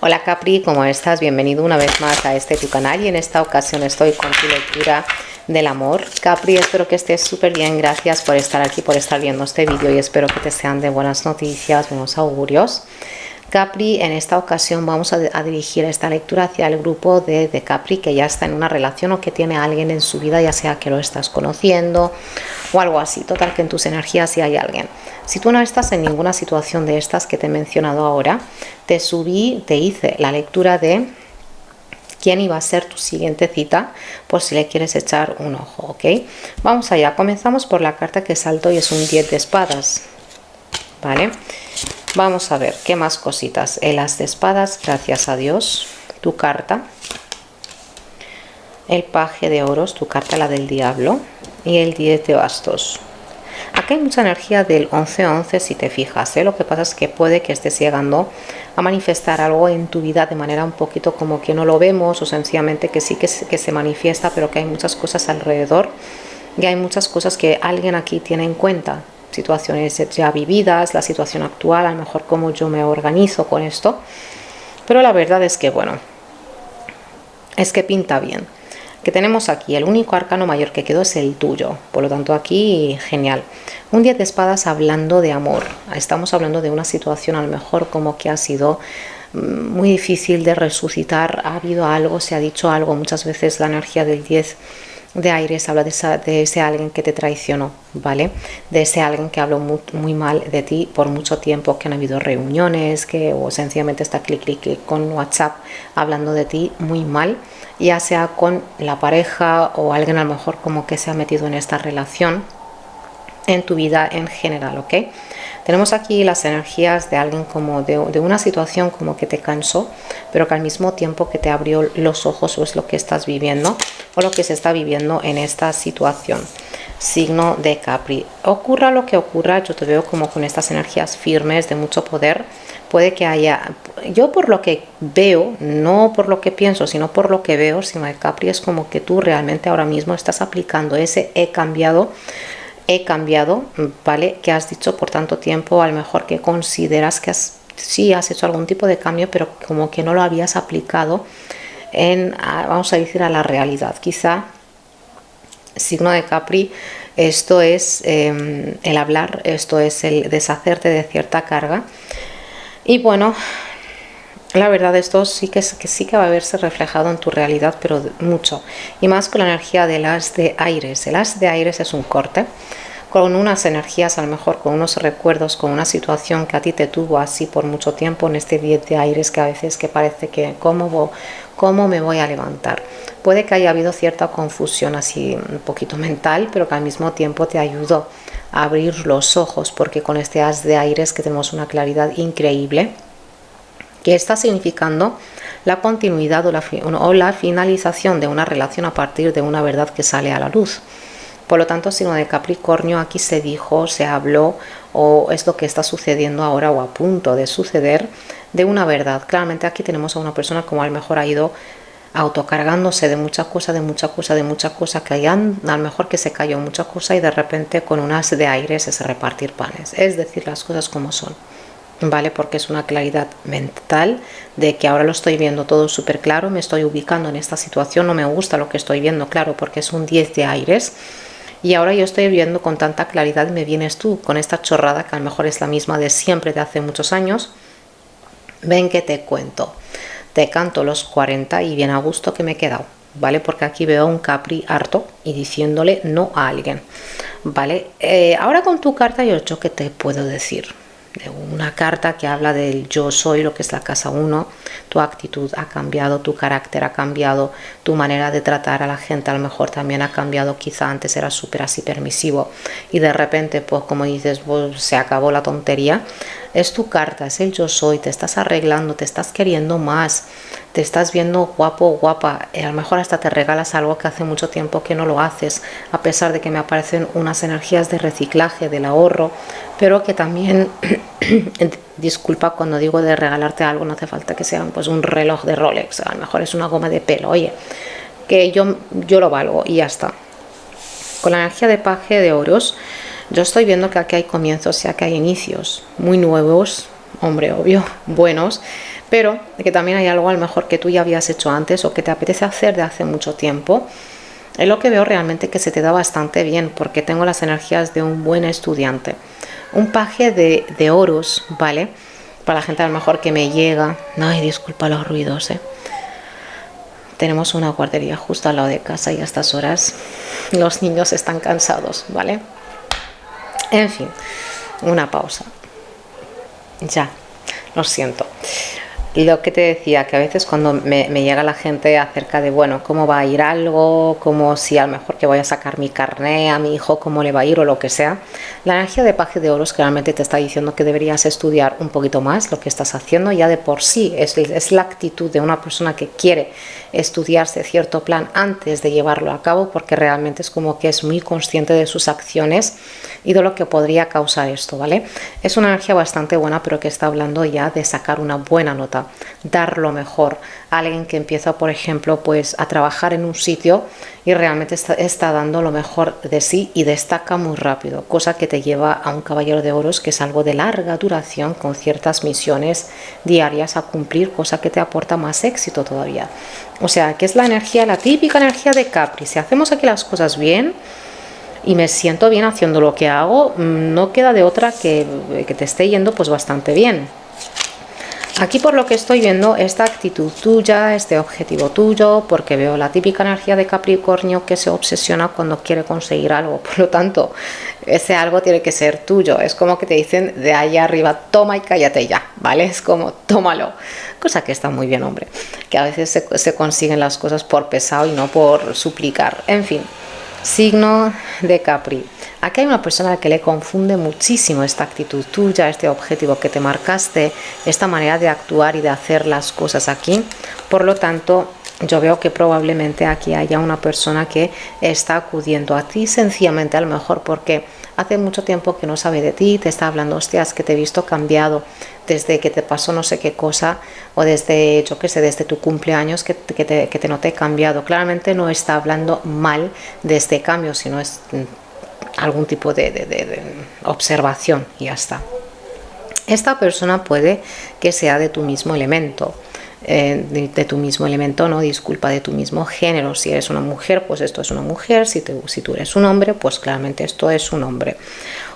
Hola Capri, ¿cómo estás? Bienvenido una vez más a tu canal y en esta ocasión estoy con tu lectura del amor. Capri, espero que estés súper bien, gracias por estar aquí, por estar viendo este vídeo y espero que te sean de buenas noticias, buenos augurios. Capri, en esta ocasión vamos a dirigir esta lectura hacia el grupo de Capri que ya está en una relación o que tiene a alguien en su vida, ya sea que lo estás conociendo o algo así. Total, que en tus energías sí hay alguien. Si tú no estás en ninguna situación de estas que te he mencionado ahora, te hice la lectura de quién iba a ser tu siguiente cita, por si le quieres echar un ojo, ¿ok? Vamos allá, comenzamos por la carta que saltó y es un 10 de espadas, ¿vale? Vamos a ver, ¿qué más cositas? El as de espadas, gracias a Dios, tu carta. El paje de oros, tu carta, la del diablo. Y el 10 de bastos. Aquí hay mucha energía del 11-11 si te fijas, ¿eh? Lo que pasa es que puede que estés llegando a manifestar algo en tu vida de manera un poquito como que no lo vemos, o sencillamente que sí que se manifiesta, pero que hay muchas cosas alrededor y hay muchas cosas que alguien aquí tiene en cuenta. Situaciones ya vividas, la situación actual, a lo mejor cómo yo me organizo con esto, pero la verdad es que bueno, es que pinta bien. Que tenemos aquí, el único arcano mayor que quedó es el tuyo, por lo tanto aquí genial. Un 10 de espadas hablando de amor, estamos hablando de una situación a lo mejor como que ha sido muy difícil de resucitar, ha habido algo, se ha dicho algo, muchas veces la energía del 10 de aires habla de ese alguien que te traicionó, ¿vale? De ese alguien que habló muy mal de ti por mucho tiempo, que han habido reuniones, o sencillamente está clic con WhatsApp hablando de ti muy mal, ya sea con la pareja o alguien a lo mejor como que se ha metido en esta relación en tu vida en general, ¿ok? Tenemos aquí las energías de alguien como de una situación como que te cansó, pero que al mismo tiempo que te abrió los ojos, o es lo que estás viviendo o lo que se está viviendo en esta situación. Signo de Capri. Ocurra lo que ocurra, yo te veo como con estas energías firmes de mucho poder. Puede que haya, yo por lo que veo, no por lo que pienso, sino por lo que veo, signo de Capri, es como que tú realmente ahora mismo estás aplicando ese he cambiado, ¿vale? Que has dicho por tanto tiempo, a lo mejor que consideras que sí has hecho algún tipo de cambio, pero como que no lo habías aplicado vamos a decir, a la realidad. Quizá, signo de Capri, esto es el hablar, esto es el deshacerte de cierta carga. Y bueno, la verdad esto sí que va a verse reflejado en tu realidad, pero mucho. Y más con la energía del as de aires. El as de aires es un corte con unas energías, a lo mejor con unos recuerdos, con una situación que a ti te tuvo así por mucho tiempo, en este 10 de aires que a veces que parece que ¿cómo me voy a levantar? Puede que haya habido cierta confusión así un poquito mental, pero que al mismo tiempo te ayudó a abrir los ojos, porque con este as de aires que tenemos una claridad increíble, que está significando la continuidad o la finalización de una relación a partir de una verdad que sale a la luz. Por lo tanto, signo de Capricornio, aquí se dijo, se habló, o es lo que está sucediendo ahora o a punto de suceder, de una verdad. Claramente aquí tenemos a una persona como a lo mejor ha ido autocargándose de mucha cosa, que a lo mejor que se cayó mucha cosa y de repente con un as de aires es repartir panes. Es decir, las cosas como son, ¿vale? Porque es una claridad mental de que ahora lo estoy viendo todo súper claro, me estoy ubicando en esta situación, no me gusta lo que estoy viendo, claro, porque es un 10 de aires. Y ahora yo estoy viendo con tanta claridad y me vienes tú con esta chorrada que a lo mejor es la misma de siempre, de hace muchos años. Ven que te cuento, te canto los 40 y bien a gusto que me he quedado, ¿vale? Porque aquí veo a un Capri harto y diciéndole no a alguien, ¿vale? Ahora con tu carta yo qué te puedo decir. De una carta que habla del yo soy, lo que es la casa 1, tu actitud ha cambiado, tu carácter ha cambiado, tu manera de tratar a la gente a lo mejor también ha cambiado. Quizá antes eras súper así permisivo y de repente, pues como dices, pues, se acabó la tontería. Es tu carta, es el yo soy, te estás arreglando, te estás queriendo más, te estás viendo guapo, guapa, a lo mejor hasta te regalas algo que hace mucho tiempo que no lo haces, a pesar de que me aparecen unas energías de reciclaje, del ahorro, pero que también, disculpa, cuando digo de regalarte algo no hace falta que sea pues un reloj de Rolex, a lo mejor es una goma de pelo, oye, que yo lo valgo y ya está. Con la energía de paje de oros, yo estoy viendo que aquí hay comienzos, ya que hay inicios muy nuevos, hombre, obvio, buenos, pero que también hay algo a lo mejor que tú ya habías hecho antes o que te apetece hacer de hace mucho tiempo. Es lo que veo realmente que se te da bastante bien, porque tengo las energías de un buen estudiante. Un paje de oros, ¿vale? Para la gente a lo mejor que me llega. Ay, disculpa los ruidos, ¿eh? Tenemos una guardería justo al lado de casa y a estas horas los niños están cansados, ¿vale? En fin, una pausa. Ya, lo siento. Lo que te decía, que a veces cuando me llega la gente acerca de, bueno, cómo va a ir algo, como si a lo mejor que voy a sacar mi carné a mi hijo, cómo le va a ir o lo que sea, la energía de paje de oros claramente te está diciendo que deberías estudiar un poquito más lo que estás haciendo. Ya de por sí es la actitud de una persona que quiere estudiarse cierto plan antes de llevarlo a cabo, porque realmente es como que es muy consciente de sus acciones y de lo que podría causar esto, ¿vale? Es una energía bastante buena, pero que está hablando ya de sacar una buena nota, dar lo mejor. Alguien que empieza, por ejemplo, pues a trabajar en un sitio y realmente está dando lo mejor de sí y destaca muy rápido, cosa que te lleva a un caballero de oros, que es algo de larga duración con ciertas misiones diarias a cumplir, cosa que te aporta más éxito todavía. O sea, que es la energía, la típica energía de Capri. Si hacemos aquí las cosas bien y me siento bien haciendo lo que hago, no queda de otra que te esté yendo pues bastante bien. Aquí, por lo que estoy viendo, esta actitud tuya, este objetivo tuyo, porque veo la típica energía de Capricornio que se obsesiona cuando quiere conseguir algo. Por lo tanto, ese algo tiene que ser tuyo. Es como que te dicen de allá arriba, toma y cállate ya, ¿vale? Es como, tómalo. Cosa que está muy bien, hombre. Que a veces se consiguen las cosas por pesado y no por suplicar. En fin, signo de Capri. Aquí hay una persona que le confunde muchísimo esta actitud tuya, este objetivo que te marcaste, esta manera de actuar y de hacer las cosas aquí. Por lo tanto, yo veo que probablemente aquí haya una persona que está acudiendo a ti sencillamente, a lo mejor porque hace mucho tiempo que no sabe de ti, te está hablando, hostias, que te he visto cambiado desde que te pasó no sé qué cosa, o desde, yo qué sé, desde tu cumpleaños que te noté cambiado. Claramente no está hablando mal de este cambio, sino es algún tipo de observación y ya está. Esta persona puede que sea de tu mismo elemento, de tu mismo elemento, no, disculpa, de tu mismo género. Si eres una mujer, pues esto es una mujer. Si tú eres un hombre, pues claramente esto es un hombre.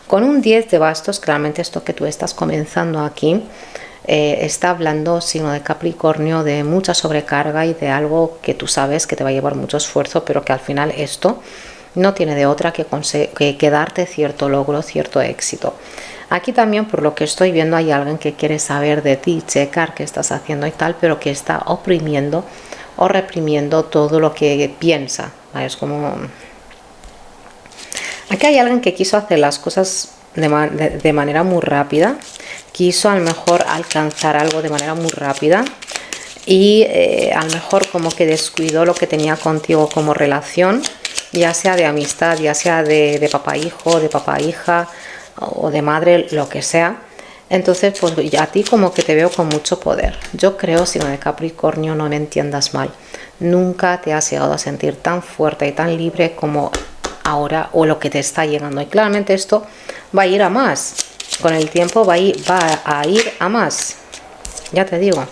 Con un 10 de bastos, claramente esto que tú estás comenzando aquí está hablando, signo de Capricornio, de mucha sobrecarga y de algo que tú sabes que te va a llevar mucho esfuerzo, pero que al final esto no tiene de otra que darte cierto logro, cierto éxito. Aquí también, por lo que estoy viendo, hay alguien que quiere saber de ti, checar qué estás haciendo y tal, pero que está oprimiendo o reprimiendo todo lo que piensa, ¿vale? Es como... Aquí hay alguien que quiso hacer las cosas de manera muy rápida, quiso a lo mejor alcanzar algo de manera muy rápida y a lo mejor como que descuidó lo que tenía contigo como relación, ya sea de amistad, ya sea de papá-hijo, de papá-hija o de madre, lo que sea. Entonces, pues a ti como que te veo con mucho poder. Yo creo, signo de Capricornio, no me entiendas mal, nunca te has llegado a sentir tan fuerte y tan libre como ahora o lo que te está llegando. Y claramente esto va a ir a más. Con el tiempo va a ir a más. Ya te digo,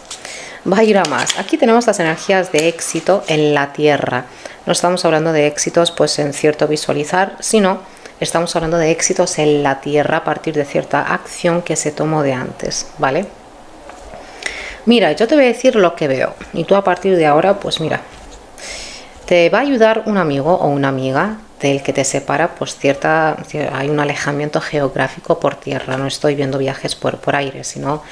va a ir a más. Aquí tenemos las energías de éxito en la tierra. No estamos hablando de éxitos pues en cierto visualizar, sino estamos hablando de éxitos en la tierra a partir de cierta acción que se tomó de antes, ¿vale? Mira, yo te voy a decir lo que veo y tú a partir de ahora, pues mira, te va a ayudar un amigo o una amiga del que te separa, pues hay un alejamiento geográfico por tierra. No estoy viendo viajes por aire, sino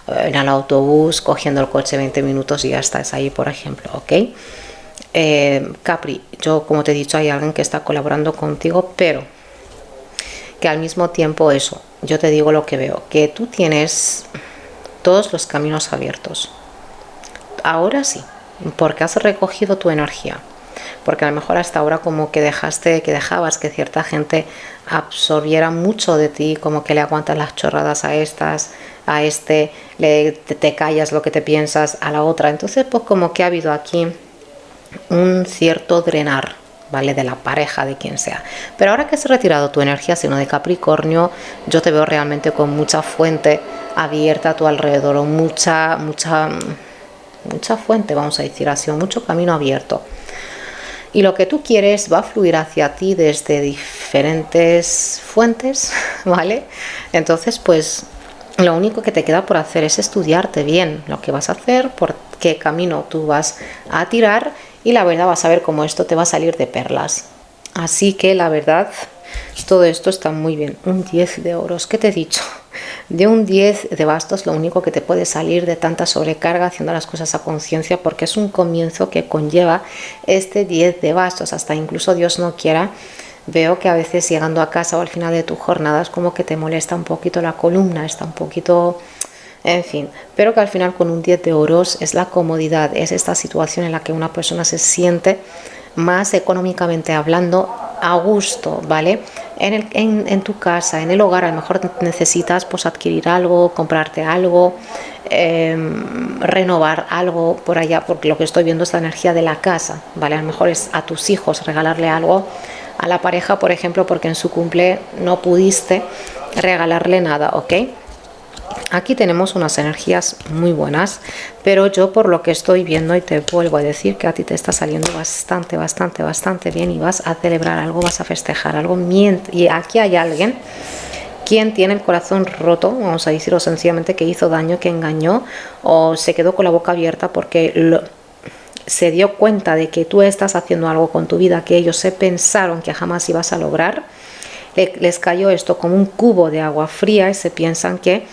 en el autobús, cogiendo el coche 20 minutos y ya estás ahí, por ejemplo, ¿ok? Capri, yo como te he dicho, hay alguien que está colaborando contigo, pero que al mismo tiempo eso, yo te digo lo que veo, que tú tienes todos los caminos abiertos. Ahora sí, porque has recogido tu energía. Porque a lo mejor hasta ahora como que dejabas que cierta gente absorbiera mucho de ti, como que le aguantas las chorradas a este, te callas lo que te piensas a la otra. Entonces pues como que ha habido aquí un cierto drenar ¿vale? De la pareja, de quien sea. Pero ahora que has retirado tu energía signo de Capricornio, yo te veo realmente con mucha fuente abierta a tu alrededor, o mucha fuente, vamos a decir así, o mucho camino abierto. Y lo que tú quieres va a fluir hacia ti desde diferentes fuentes, ¿vale? Entonces, pues lo único que te queda por hacer es estudiarte bien lo que vas a hacer, por qué camino tú vas a tirar, y la verdad vas a ver cómo esto te va a salir de perlas. Así que la verdad, todo esto está muy bien. Un 10 de oros, ¿qué te he dicho? De un 10 de bastos, lo único que te puede salir de tanta sobrecarga haciendo las cosas a conciencia, porque es un comienzo que conlleva este 10 de bastos. Hasta incluso Dios no quiera, veo que a veces llegando a casa o al final de tu jornada es como que te molesta un poquito la columna, está un poquito, en fin, pero que al final con un 10 de oros es la comodidad, es esta situación en la que una persona se siente más económicamente hablando a gusto, ¿vale? En tu casa, en el hogar, a lo mejor necesitas pues adquirir algo, comprarte algo, renovar algo por allá, porque lo que estoy viendo es la energía de la casa, ¿vale? A lo mejor es a tus hijos regalarle algo, a la pareja, por ejemplo, porque en su cumple no pudiste regalarle nada, ¿ok? Aquí tenemos unas energías muy buenas, pero yo por lo que estoy viendo, y te vuelvo a decir que a ti te está saliendo bastante bien, y vas a celebrar algo, vas a festejar algo, y aquí hay alguien quien tiene el corazón roto, vamos a decirlo sencillamente, que hizo daño, que engañó, o se quedó con la boca abierta porque se dio cuenta de que tú estás haciendo algo con tu vida que ellos se pensaron que jamás ibas a lograr. Les cayó esto como un cubo de agua fría y se piensan que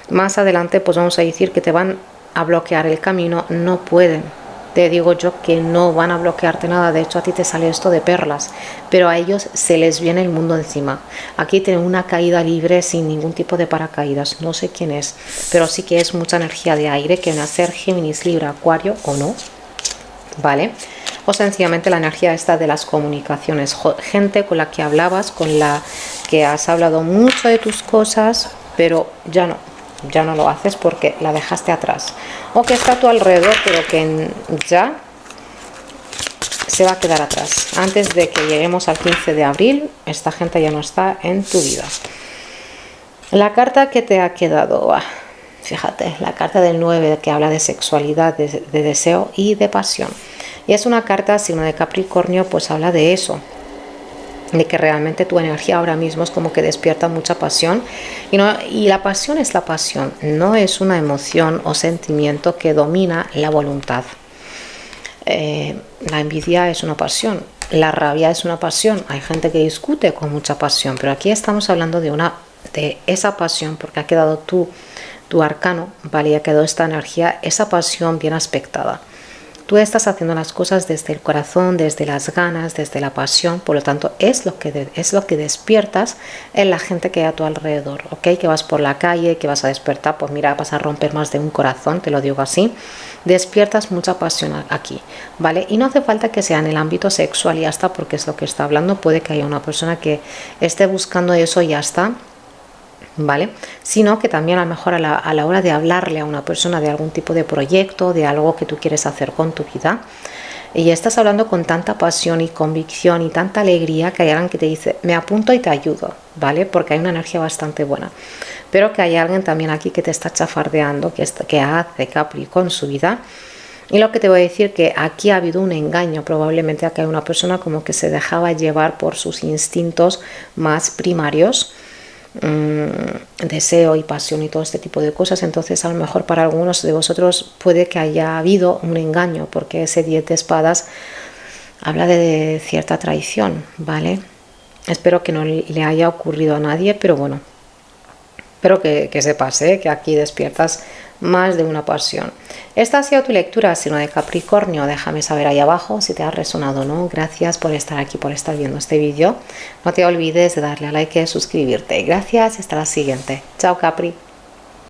más adelante, pues vamos a decir que te van a bloquear el camino. No pueden. Te digo yo que no van a bloquearte nada. De hecho, a ti te sale esto de perlas, pero a ellos se les viene el mundo encima. Aquí tienen una caída libre sin ningún tipo de paracaídas. No sé quién es, pero sí que es mucha energía de aire, que van a ser Géminis, Libra, Acuario o no, ¿vale? O sencillamente la energía esta de las comunicaciones, gente con la que hablabas, con la que has hablado mucho de tus cosas, pero ya no lo haces porque la dejaste atrás, o que está a tu alrededor pero que ya se va a quedar atrás. Antes de que lleguemos al 15 de abril, esta gente ya no está en tu vida. La carta que te ha quedado, fíjate, la carta del 9, que habla de sexualidad, de deseo y de pasión. Y es una carta, signo de Capricornio, pues habla de eso, de que realmente tu energía ahora mismo es como que despierta mucha pasión, y la pasión es la pasión, no es una emoción o sentimiento que domina la voluntad. La envidia es una pasión, la rabia es una pasión, hay gente que discute con mucha pasión, pero aquí estamos hablando de esa pasión, porque ha quedado tu arcano, ¿vale? Ha quedado esta energía, esa pasión bien aspectada. Tú estás haciendo las cosas desde el corazón, desde las ganas, desde la pasión, por lo tanto es lo que despiertas en la gente que hay a tu alrededor, ¿ok? Que vas por la calle, que vas a despertar, pues mira, vas a romper más de un corazón, te lo digo así, despiertas mucha pasión aquí, ¿vale? Y no hace falta que sea en el ámbito sexual y ya está, porque es lo que está hablando, puede que haya una persona que esté buscando eso y ya está, ¿vale? Sino que también a lo mejor a la hora de hablarle a una persona de algún tipo de proyecto, de algo que tú quieres hacer con tu vida, y estás hablando con tanta pasión y convicción y tanta alegría, que hay alguien que te dice, me apunto y te ayudo, ¿vale? Porque hay una energía bastante buena, pero que hay alguien también aquí que te está chafardeando, que hace Capri con su vida. Y lo que te voy a decir, que aquí ha habido un engaño, probablemente aquí hay una persona como que se dejaba llevar por sus instintos más primarios, deseo y pasión y todo este tipo de cosas. Entonces a lo mejor para algunos de vosotros puede que haya habido un engaño, porque ese 10 de espadas habla de cierta traición, ¿vale? Espero que no le haya ocurrido a nadie, pero bueno, espero que sepas, que aquí despiertas más de una pasión. Esta ha sido tu lectura, signo de Capricornio. Déjame saber ahí abajo si te ha resonado o no. Gracias por estar aquí, por estar viendo este vídeo. No te olvides de darle a like y suscribirte. Gracias, hasta la siguiente. Chao, Capri.